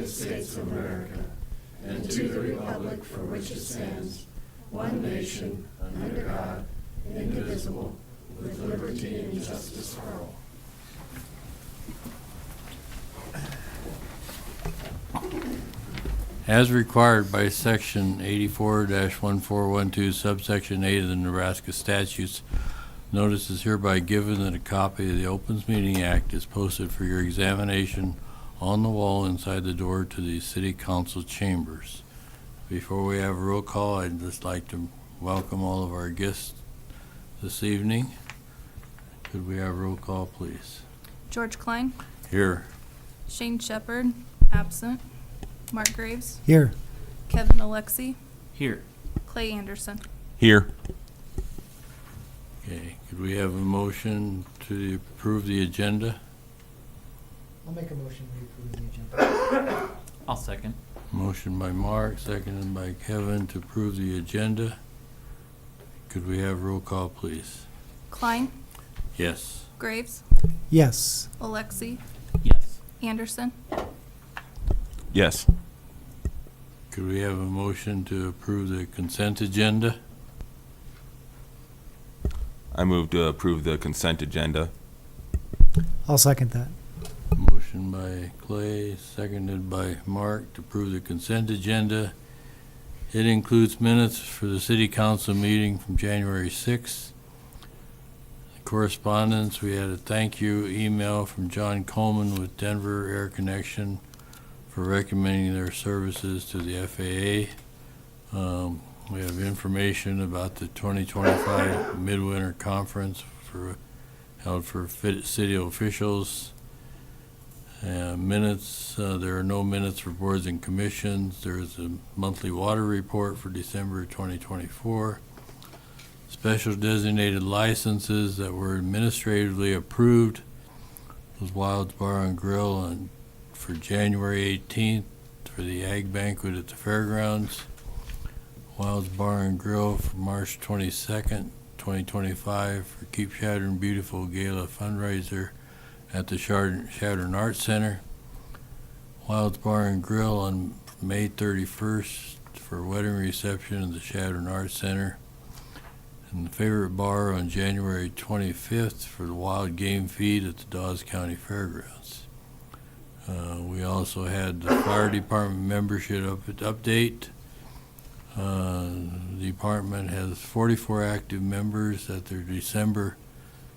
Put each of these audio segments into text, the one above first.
States of America and to the republic for which it stands, one nation, under God, indivisible, with liberty and justice for all. As required by Section 84-1412, subsection 8 of the Nebraska statutes, notice is hereby given that a copy of the Opens Meeting Act is posted for your examination on the wall inside the door to the City Council chambers. Before we have a roll call, I'd just like to welcome all of our guests this evening. Could we have a roll call, please? George Klein. Here. Shane Shepard, absent. Mark Graves. Here. Kevin Alexi. Here. Clay Anderson. Here. Okay, could we have a motion to approve the agenda? I'll make a motion to approve the agenda. I'll second. Motion by Mark, seconded by Kevin to approve the agenda. Could we have roll call, please? Klein. Yes. Graves. Yes. Alexi. Yes. Anderson. Yes. Could we have a motion to approve the consent agenda? I move to approve the consent agenda. I'll second that. Motion by Clay, seconded by Mark to approve the consent agenda. It includes minutes for the City Council meeting from January 6th. Correspondence, we had a thank you email from John Coleman with Denver Air Connection for recommending their services to the FAA. We have information about the 2025 Midwinter Conference held for city officials. Minutes, there are no minutes for boards and commissions. There is a monthly water report for December 2024. Special designated licenses that were administratively approved was Wild's Bar and Grill for January 18th for the Ag Banquet at the Fairgrounds. Wild's Bar and Grill for March 22nd, 2025 for Keep Chadron Beautiful Gala fundraiser at the Chadron Arts Center. Wild's Bar and Grill on May 31st for wedding reception at the Chadron Arts Center. And the Favorite Bar on January 25th for the Wild Game Feed at the Dawes County Fairgrounds. We also had the Fire Department membership update. The department has 44 active members at their December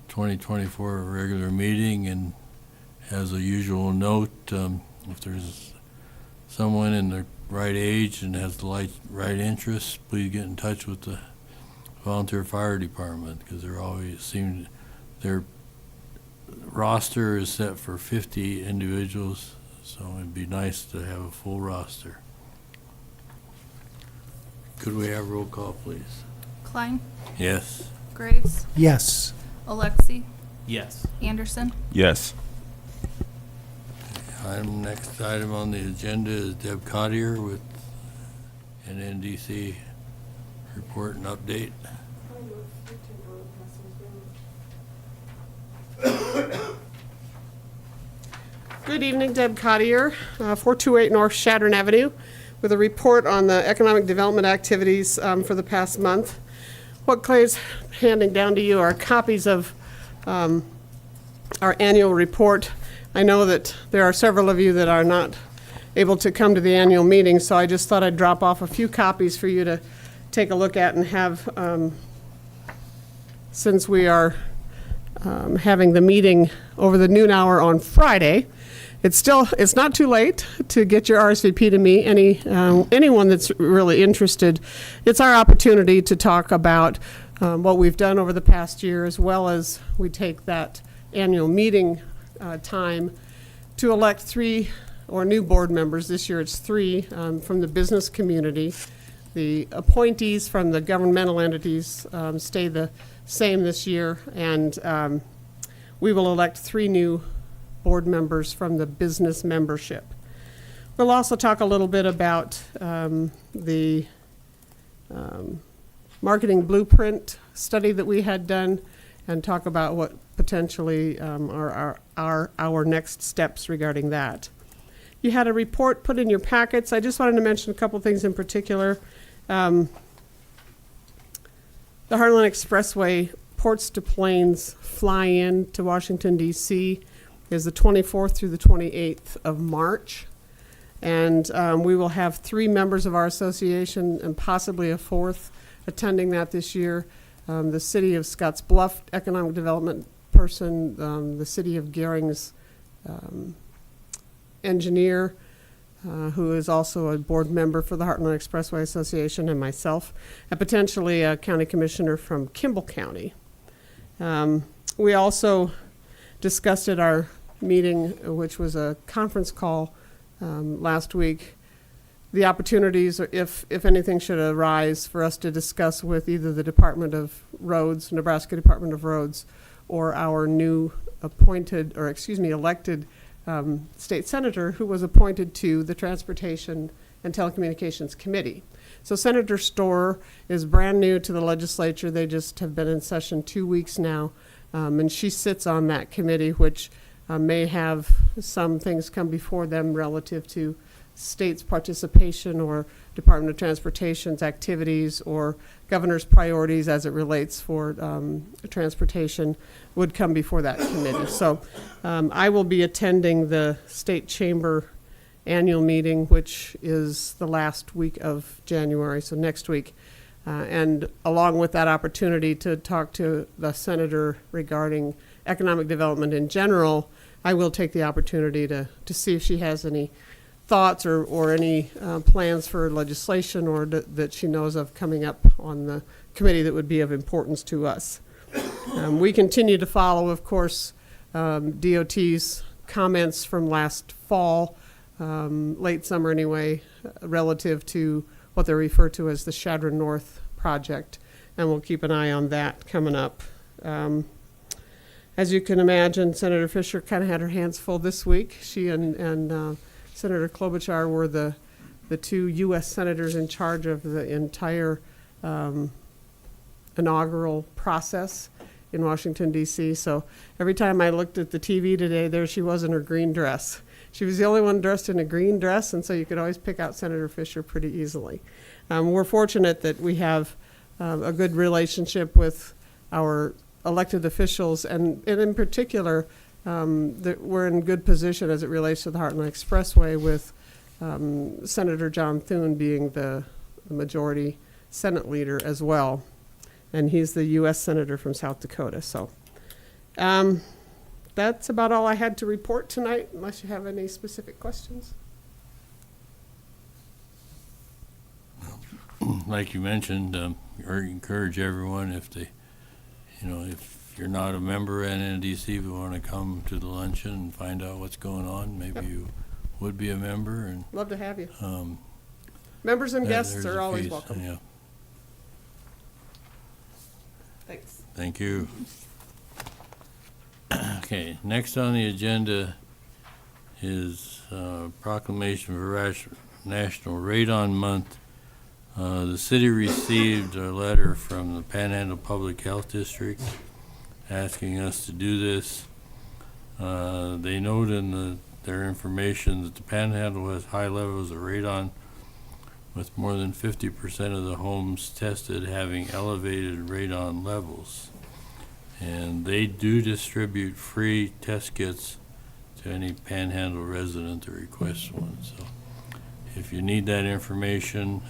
2024 regular meeting, and has a usual note, if there's someone in the right age and has the right interests, please get in touch with the volunteer fire department, because their roster is set for 50 individuals, so it'd be nice to have a full roster. Could we have roll call, please? Klein. Yes. Graves. Yes. Alexi. Yes. Anderson. Yes. Next item on the agenda is Deb Cottier with an NDC report and update. Good evening, Deb Cottier, 428 North Chadron Avenue, with a report on the economic development activities for the past month. What Clay's handing down to you are copies of our annual report. I know that there are several of you that are not able to come to the annual meeting, so I just thought I'd drop off a few copies for you to take a look at and have, since we are having the meeting over the noon hour on Friday. It's not too late to get your RSVP to me. Anyone that's really interested, it's our opportunity to talk about what we've done over the past year, as well as we take that annual meeting time to elect 3 or new board members. This year it's 3 from the business community. The appointees from the governmental entities stay the same this year, and we will elect 3 new board members from the business membership. We'll also talk a little bit about the marketing blueprint study that we had done, and talk about what potentially are our next steps regarding that. You had a report put in your packets. I just wanted to mention a couple things in particular. The Heartland Expressway Ports to Plains fly-in to Washington, D.C. is the 24th through the 28th of March. And we will have 3 members of our association and possibly a 4th attending that this year. The City of Scotts Bluff Economic Development person, the City of Gering's engineer, who is also a board member for the Heartland Expressway Association, and myself, and potentially a county commissioner from Kimball County. We also discussed at our meeting, which was a conference call last week, the opportunities, if anything should arise, for us to discuss with either the Department of Roads, Nebraska Department of Roads, or our new elected state senator who was appointed to the Transportation and Telecommunications Committee. So Senator Storer is brand new to the legislature. They just have been in session 2 weeks now, and she sits on that committee, which may have some things come before them relative to state's participation or Department of Transportation's activities or governor's priorities as it relates for transportation would come before that committee. So I will be attending the State Chamber annual meeting, which is the last week of January, so next week. And along with that opportunity to talk to the senator regarding economic development in general, I will take the opportunity to see if she has any thoughts or any plans for legislation or that she knows of coming up on the committee that would be of importance to us. We continue to follow, of course, DOT's comments from last fall, late summer anyway, relative to what they refer to as the Chadron North project, and we'll keep an eye on that coming up. As you can imagine, Senator Fisher kind of had her hands full this week. She and Senator Klobuchar were the 2 U.S. senators in charge of the entire inaugural process in Washington, D.C. So every time I looked at the TV today, there she was in her green dress. She was the only one dressed in a green dress, and so you could always pick out Senator Fisher pretty easily. We're fortunate that we have a good relationship with our elected officials, and in particular, that we're in good position as it relates to the Heartland Expressway, with Senator John Thune being the majority Senate leader as well, and he's the U.S. Senator from South Dakota. So that's about all I had to report tonight, unless you have any specific questions. Like you mentioned, encourage everyone, if you're not a member at NDC, if you want to come to the luncheon and find out what's going on, maybe you would be a member. And Love to have you. Members and guests there's are a always piece, welcome. Yeah, Thanks. thank you. Okay, next on the agenda is proclamation for National Radon Month. The city received a letter from the Panhandle Public Health District asking us to do this. They note in their information that the Panhandle has high levels of radon, with more than 50% of the homes tested having elevated radon levels. And they do distribute free test kits to any Panhandle resident that requests one. So if you need that information,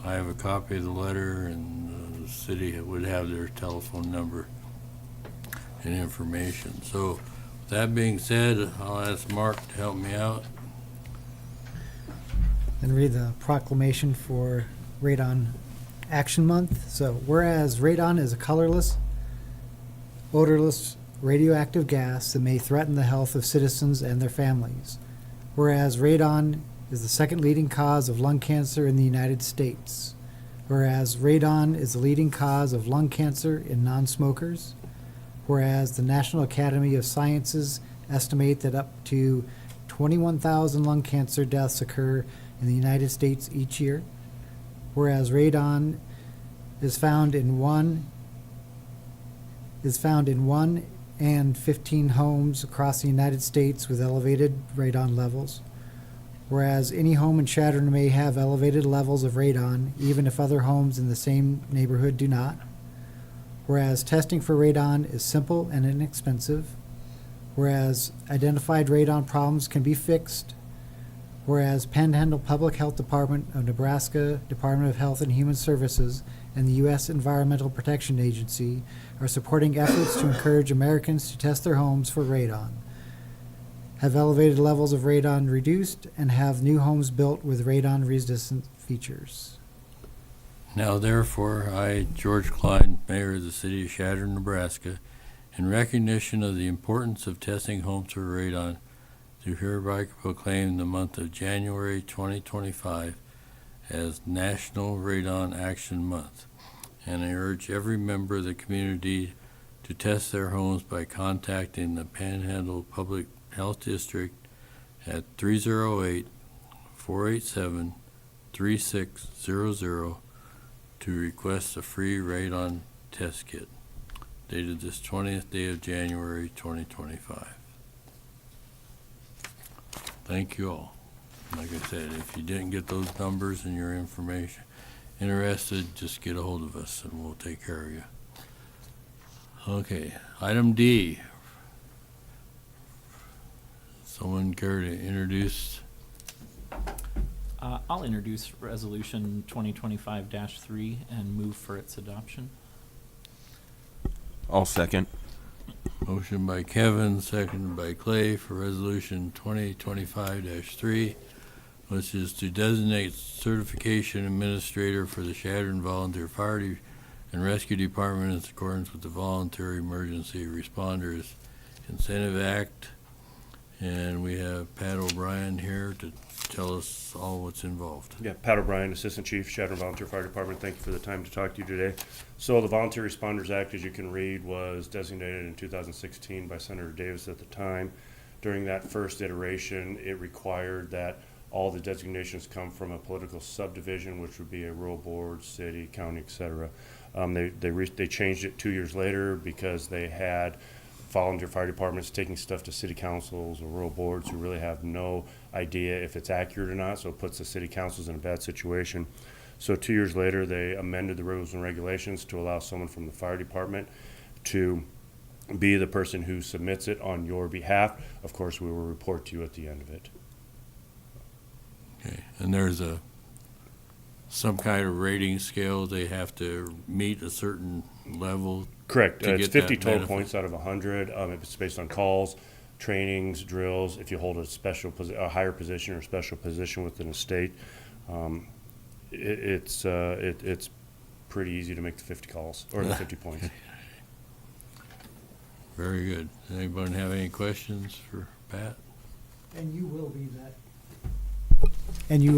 I have a copy of the letter, and the city would have their telephone number and information. So with that being said, I'll ask Mark to help me out. And read the proclamation for Radon Action Month. So, whereas radon is a colorless, odorless, radioactive gas that may threaten the health of citizens and their families. Whereas radon is the second leading cause of lung cancer in the United States. Whereas radon is the leading cause of lung cancer in non-smokers. Whereas the National Academy of Sciences estimate that up to 21,000 lung cancer deaths occur in the United States each year. Whereas radon is found in 1 and 15 homes across the United States with elevated radon levels. Whereas any home in Chadron may have elevated levels of radon, even if other homes in the same neighborhood do not. Whereas testing for radon is simple and inexpensive. Whereas identified radon problems can be fixed. Whereas Panhandle Public Health Department of Nebraska, Department of Health and Human Services, and the U.S. Environmental Protection Agency are supporting efforts to encourage Americans to test their homes for radon, have elevated levels of radon reduced, and have new homes built with radon-resistant features. Now therefore, I, George Klein, Mayor of the City of Chadron, Nebraska, in recognition of the importance of testing homes for radon, do hereby proclaim the month of January 2025 as National Radon Action Month, and I urge every member of the community to test their homes by contacting the Panhandle Public Health District at 308-487-3600 to request a free radon test kit, dated this 20th day of January 2025. Thank you all. Like I said, if you didn't get those numbers and your information interested, just get a hold of us and we'll take care of you. Okay, item D. Someone care to introduce? I'll introduce Resolution 2025-3 and move for its adoption. I'll second. Motion by Kevin, seconded by Clay for Resolution 2025-3, which is to designate certification administrator for the Chadron Volunteer Fire and Rescue Department in accordance with the Voluntary Emergency Responders Incentive Act. And we have Pat O'Brien here to tell us all what's involved. Yeah, Pat O'Brien, Assistant Chief, Chadron Volunteer Fire Department. Thank you for the time to talk to you today. So the Volunteer Responders Act, as you can read, was designated in 2016 by Senator Davis at the time. During that first iteration, it required that all the designations come from a political subdivision, which would be a rural board, city, county, et cetera. They changed it 2 years later because they had volunteer fire departments taking stuff to city councils or rural boards who really have no idea if it's accurate or not, so it puts the city councils in a bad situation. So 2 years later, they amended the rules and regulations to allow someone from the fire department to be the person who submits it on your behalf. Of course, we will report to you at the end of it. Okay, and there's some kind of rating scale. They have to meet a certain level. Correct. To It's get that 50 total benefit. points out of 100. It's based on calls, trainings, drills. If you hold a higher position or special position within a state, it's pretty easy to make the 50 calls or the 50 points. Very good. Anybody have any questions for Pat? And you will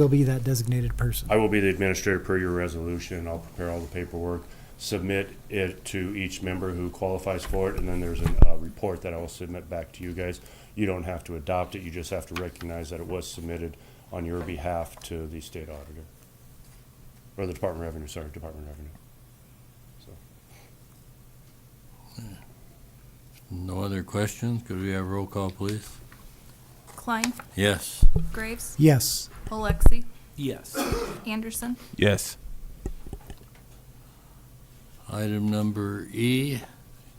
be that designated person. I will be the administrator per your resolution. I'll prepare all the paperwork, submit it to each member who qualifies for it, and then there's a report that I will submit back to you guys. You don't have to adopt it. You just have to recognize that it was submitted on your behalf to the state auditor. Or the Department of Revenue, Department of Revenue. So. No other questions? Could we have roll call, please? Klein, Yes. Graves, Yes. Alexi, Yes. Anderson, Yes. Item number E.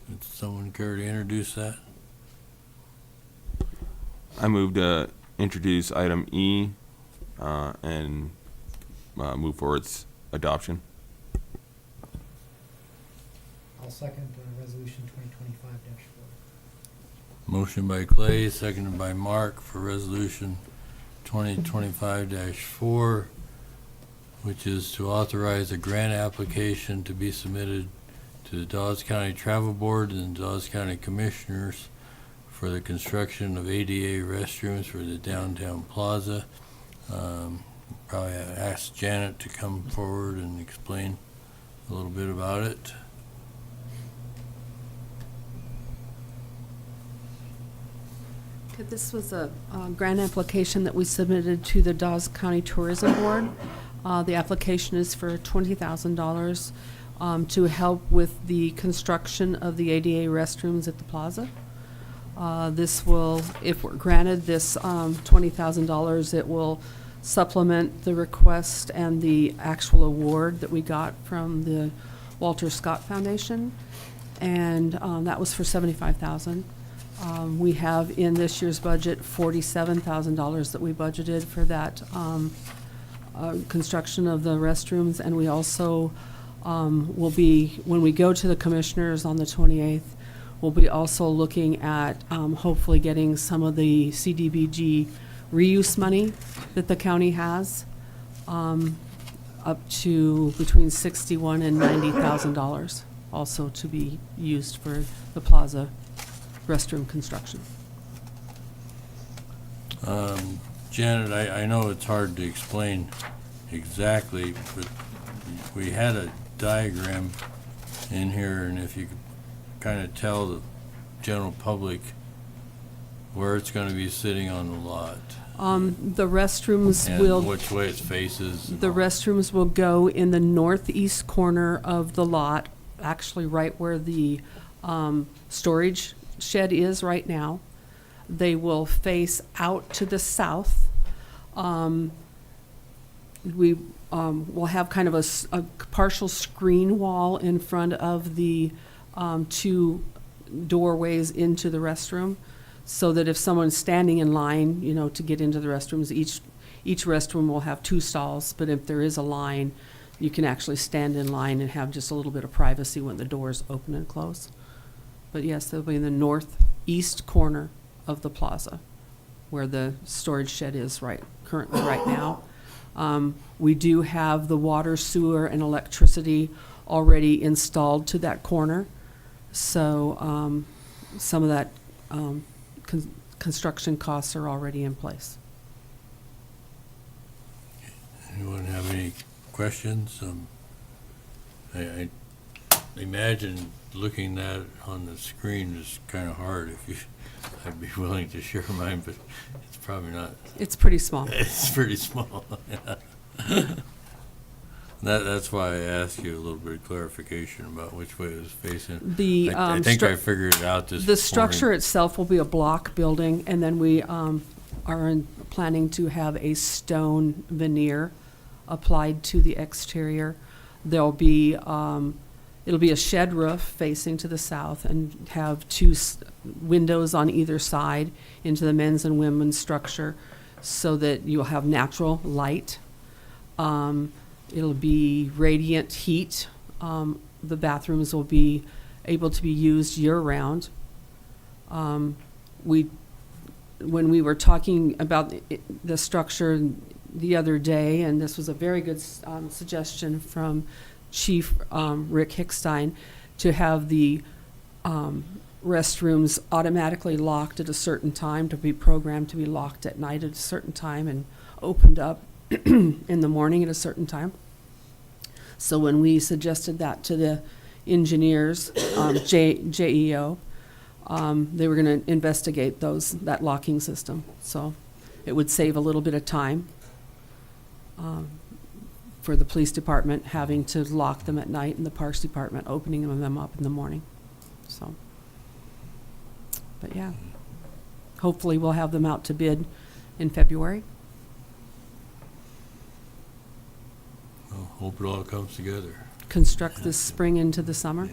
Would someone care to introduce that? I move to introduce item E and move for its adoption. I'll second resolution 2025-4. Motion by Clay, seconded by Mark for Resolution 2025-4, which is to authorize a grant application to be submitted to the Dawes County Travel Board and Dawes County Commissioners for the construction of ADA restrooms for the downtown plaza. Probably ask Janet to come forward and explain a little bit about it. Okay, this was a grant application that we submitted to the Dawes County Tourism Board. The application is for $20,000 to help with the construction of the ADA restrooms at the plaza. This will, if we're granted this $20,000, it will supplement the request and the actual award that we got from the Walter Scott Foundation, and that was for $75,000. We have in this year's budget $47,000 that we budgeted for that construction of the restrooms, and we also will be, when we go to the commissioners on the 28th, we'll be also looking at hopefully getting some of the CDBG reuse money that the county has, up to between $61,000 and $90,000, also to be used for the plaza restroom construction. Janet, I know it's hard to explain exactly, but we had a diagram in here, and if you could kind of tell the general public where it's going to be sitting on the lot. The restrooms And will, which way it faces. and the all. restrooms will go in the northeast corner of the lot, actually right where the storage shed is right now. They will face out to the south. We will have kind of a partial screen wall in front of the two doorways into the restroom, so that if someone's standing in line, you know, to get into the restrooms, each restroom will have 2 stalls, but if there is a line, you can actually stand in line and have just a little bit of privacy when the doors open and close. But yes, they'll be in the northeast corner of the plaza, where the storage shed is currently right now. We do have the water, sewer, and electricity already installed to that corner, so some of that construction costs are already in place. Anyone have any questions? I imagine looking at it on the screen is kind of hard. I'd be willing to share mine, but it's probably not. It's pretty small. It's pretty small. That's why I asked you a little bit of clarification about which way it was facing. The I think I figured it out this the structure morning. itself will be a block building, and then we are planning to have a stone veneer applied to the exterior. There'll be it'll be a shed roof facing to the south and have 2 windows on either side into the men's and women's structure, so that you'll have natural light. It'll be radiant heat. The bathrooms will be able to be used year-round. When we were talking about the structure the other day, and this was a very good suggestion from Chief Rick Hickstein, to have the restrooms automatically locked at a certain time, to be programmed to be locked at night at a certain time and opened up in the morning at a certain time. So when we suggested that to the engineers, JEO, they were going to investigate that locking system. So it would save a little bit of time for the police department having to lock them at night, and the parks department opening them up in the morning. So, but yeah, hopefully we'll have them out to bid in February. Well, hope it all comes together. Construct this spring into the summer.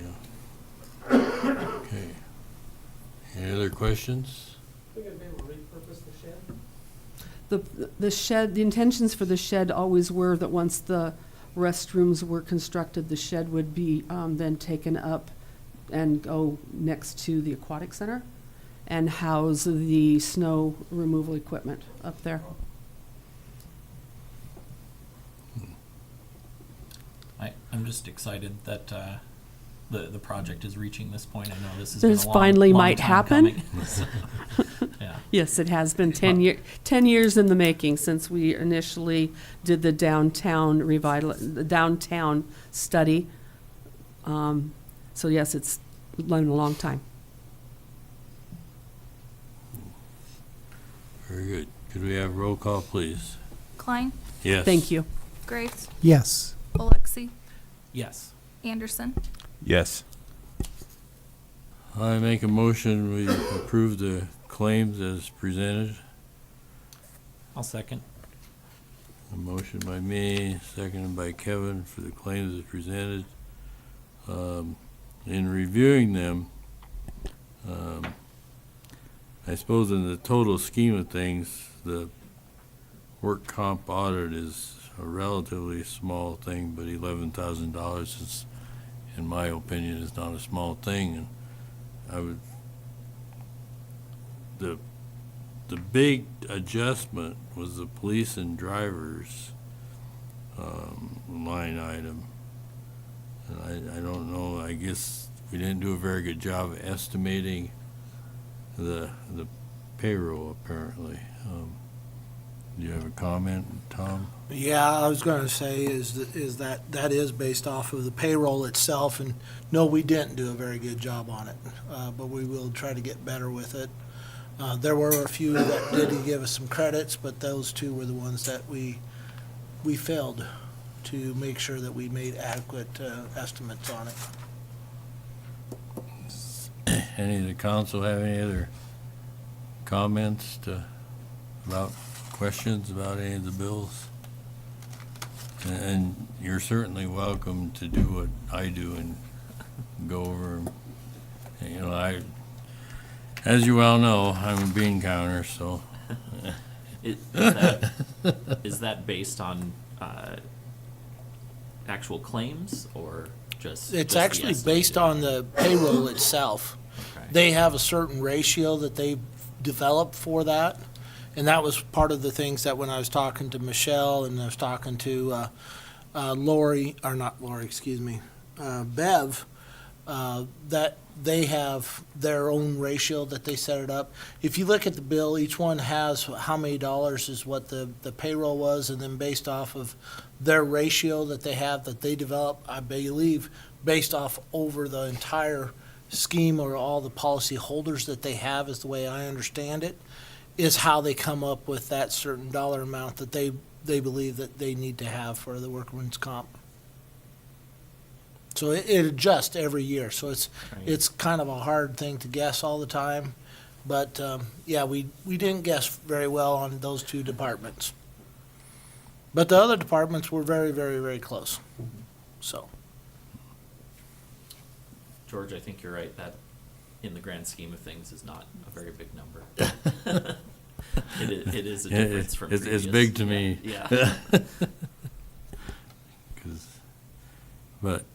Yeah. Okay. Any other questions? We're gonna be able to repurpose the shed? The shed, the intentions for the shed always were that once the restrooms were constructed, the shed would be then taken up and go next to the aquatic center and house the snow removal equipment up there. I'm just excited that the project is reaching this point. I know this has This been a finally long might time happen. coming. Yeah. Yes, it has been 10 years in the making since we initially did the downtown the downtown study. So yes, it's been a long time. Very good. Could we have roll call, please? Klein, Yes. Thank you. Graves, Yes. Alexi, Yes. Anderson, Yes. I make a motion, we approve the claims as presented. I'll second. A motion by me, seconded by Kevin for the claims as presented. In reviewing them, I suppose in the total scheme of things, the work comp audit is a relatively small thing, but $11,000 is, in my opinion, is not a small thing. And I would, the big adjustment was the police and drivers line item. And I don't know, I guess we didn't do a very good job of estimating the payroll, apparently. Do you have a comment, Tom? Yeah, I was going to say is that is based off of the payroll itself, and no, we didn't do a very good job on it, but we will try to get better with it. There were a few that did give us some credits, but those two were the ones that we failed to make sure that we made adequate estimates on it. Any of the council have any other comments about questions about any of the bills? And you're certainly welcome to do what I do and go over 'em. You know, as you well know, I'm a bean counter, so. Is that based on actual claims or just? It's just the actually based estimated? on the payroll itself. Okay. They have a certain ratio that they developed for that, and that was part of the things that when I was talking to Michelle and I was talking to Bev, that they have their own ratio that they set it up. If you look at the bill, each one has how many dollars is what the payroll was, and then based off of their ratio that they have, that they develop, I believe, based off over the entire scheme or all the policy holders that they have, is the way I understand it, is how they come up with that certain dollar amount that they believe that they need to have for the workman's comp. So it adjusts every year, so it's kind of a hard thing to guess all the time. But, yeah, we didn't guess very well on those two departments. But the other departments were very, very, very close, so. George, I think you're right. That, in the grand scheme of things, is not a very big number. It is a difference from It's previous. big to me. Yeah. But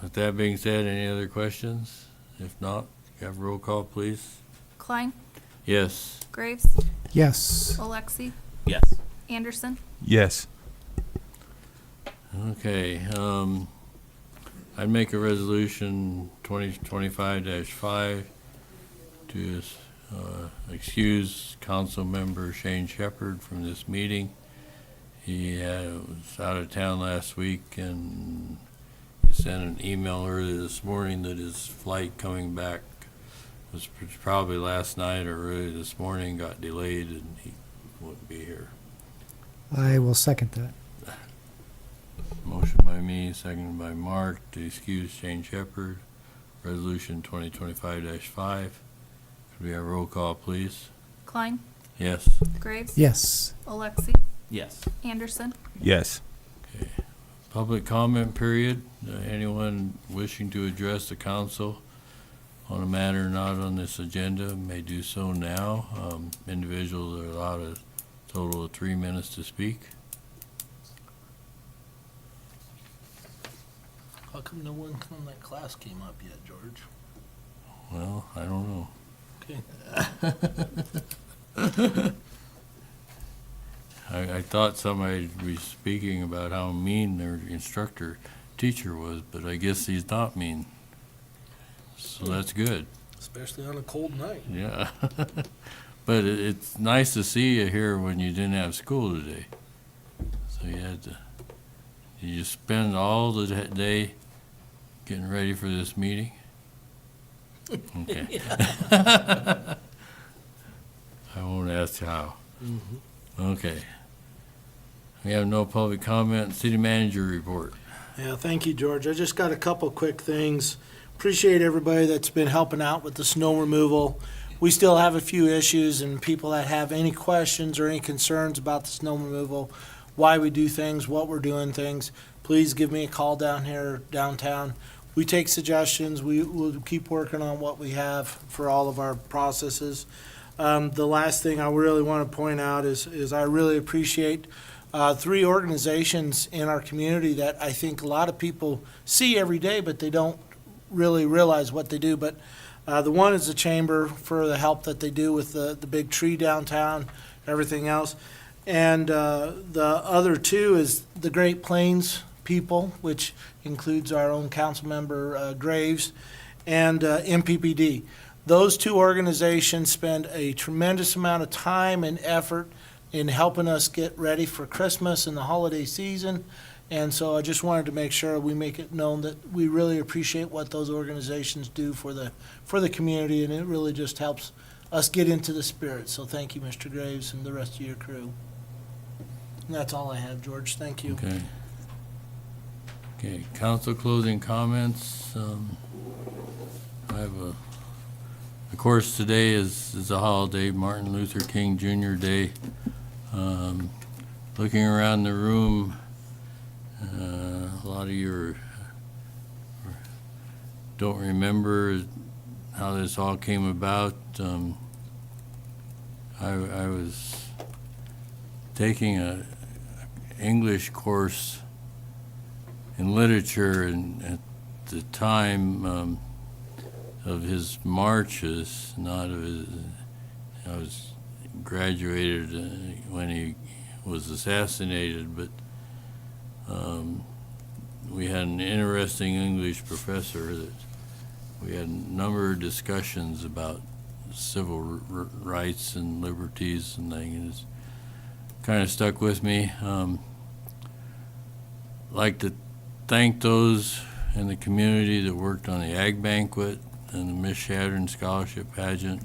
with that being said, any other questions? If not, have a roll call, please. Klein, Yes. Graves, Yes. Alexi, Yes. Anderson, Yes. Okay, I'd make a resolution 2025-5 to excuse council member Shane Shepherd from this meeting. He was out of town last week, and he sent an email earlier this morning that his flight coming back was probably last night or early this morning, got delayed, and he wouldn't be here. I will second that. Motion by me, seconded by Mark to excuse Shane Shepherd. Resolution 2025-5. Could we have a roll call, please? Klein, Yes. Graves, Yes. Alexi, Yes. Anderson, Yes. Okay. Public comment period. Anyone wishing to address the council on a matter not on this agenda may do so now. Individuals are allowed a total of 3 minutes to speak. How come no one from that class came up yet, George? Well, I don't know. Okay. I thought somebody would be speaking about how mean their teacher was, but I guess he's not mean. So that's good. Especially on a cold night. Yeah. But it's nice to see you here when you didn't have school today. So you spend all the day getting ready for this meeting? Okay. I won't ask how. Okay. We have no public comment. City manager report. Yeah, thank you, George. I just got a couple quick things. Appreciate everybody that's been helping out with the snow removal. We still have a few issues, and people that have any questions or any concerns about the snow removal, why we do things, what we're doing things, please give me a call down here downtown. We take suggestions. We'll keep working on what we have for all of our processes. The last thing I really want to point out is I really appreciate 3 organizations in our community that I think a lot of people see every day, but they don't really realize what they do. But the one is the Chamber for the help that they do with the big tree downtown, everything else. And the other 2 is the Great Plains people, which includes our own council member Graves, and MPPD. Those 2 organizations spend a tremendous amount of time and effort in helping us get ready for Christmas and the holiday season. And so I just wanted to make sure we make it known that we really appreciate what those organizations do for the community, and it really just helps us get into the spirit. So thank you, Mr. Graves, and the rest of your crew. And that's all I have, George. Thank you. Okay. Okay, council closing comments. I have of course, today is a holiday, Martin Luther King Jr. Day. Looking around the room, a lot of you don't remember how this all came about. I was taking a English course in literature, and at the time of his marches, not of his, I was graduated when he was assassinated, but we had an interesting English professor that we had a number of discussions about civil rights and liberties and things. It's kind of stuck with me. Like to thank those in the community that worked on the Ag Banquet and the Miss Shadron Scholarship Pageant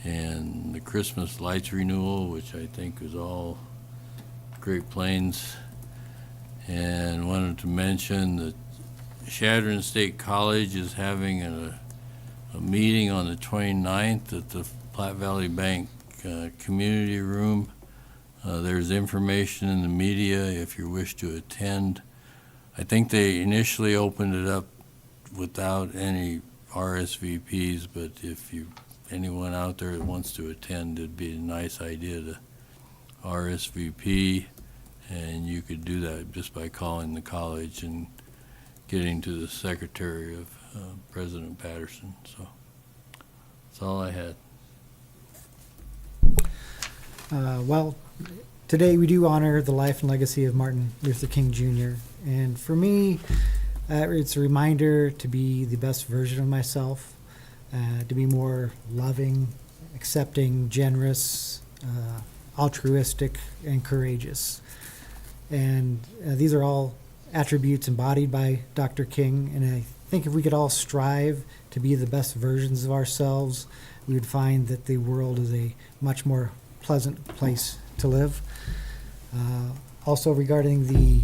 and the Christmas Lights Renewal, which I think was all Great Plains. And wanted to mention that Shadron State College is having a meeting on the 29th at the Platte Valley Bank Community Room. There's information in the media if you wish to attend. I think they initially opened it up without any RSVPs, but if anyone out there that wants to attend, it'd be a nice idea to RSVP, and you could do that just by calling the college and getting to the secretary of President Patterson. So that's all I had. Well, today we do honor the life and legacy of Martin Luther King Jr. And for me, it's a reminder to be the best version of myself, to be more loving, accepting, generous, altruistic, and courageous. And these are all attributes embodied by Dr. King. And I think if we could all strive to be the best versions of ourselves, we would find that the world is a much more pleasant place to live. Also regarding the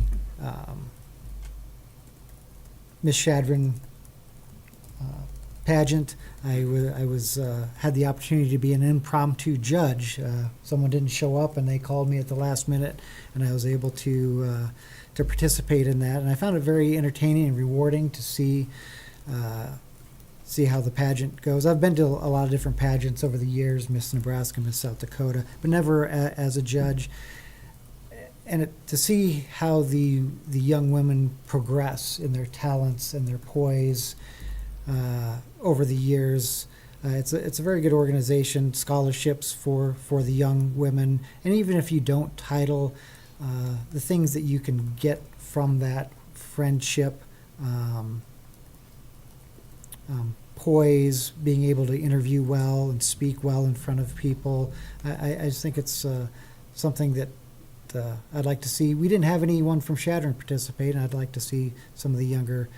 Miss Shadron pageant, I had the opportunity to be an impromptu judge. Someone didn't show up, and they called me at the last minute, and I was able to participate in that. And I found it very entertaining and rewarding to see how the pageant goes. I've been to a lot of different pageants over the years, Miss Nebraska, Miss South Dakota, but never as a judge. And to see how the young women progress in their talents and their poise over the years. It's a very good organization, scholarships for the young women. And even if you don't title, the things that you can get from that friendship, poise, being able to interview well and speak well in front of people. I just think it's something that I'd like to see. We didn't have anyone from Shadron participate, and I'd like to see some of the younger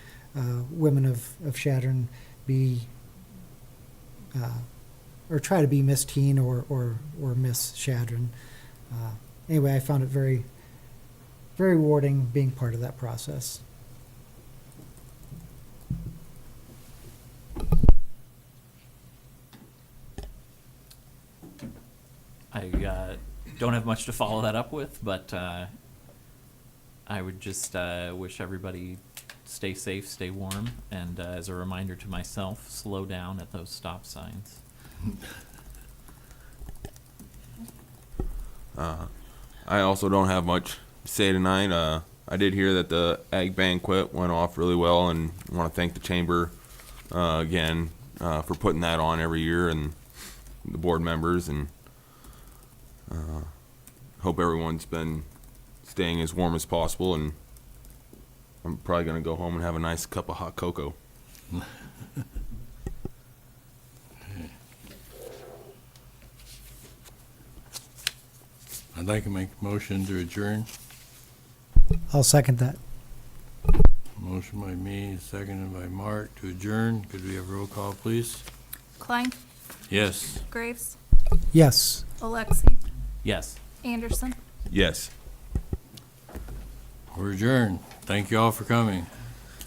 women of Shadron be or try to be Miss Teen or Miss Shadron. Anyway, I found it very, very rewarding being part of that process. don't have much to follow that up with, but I would just wish everybody stay safe, stay warm, and as a reminder to myself, slow down at those stop signs. I also don't have much to say tonight. I did hear that the Ag Banquet went off really well, and I want to thank the chamber again for putting that on every year, and the board members, and hope everyone's been staying as warm as possible. And I'm probably going to go home and have a nice cup of hot cocoa. I'd like to make a motion to adjourn. I'll second that. Motion by me, seconded by Mark to adjourn. Could we have roll call, please? Klein, Yes. Graves, Yes. Alexi, Yes. Anderson. Yes. We're adjourned. Thank you all for coming.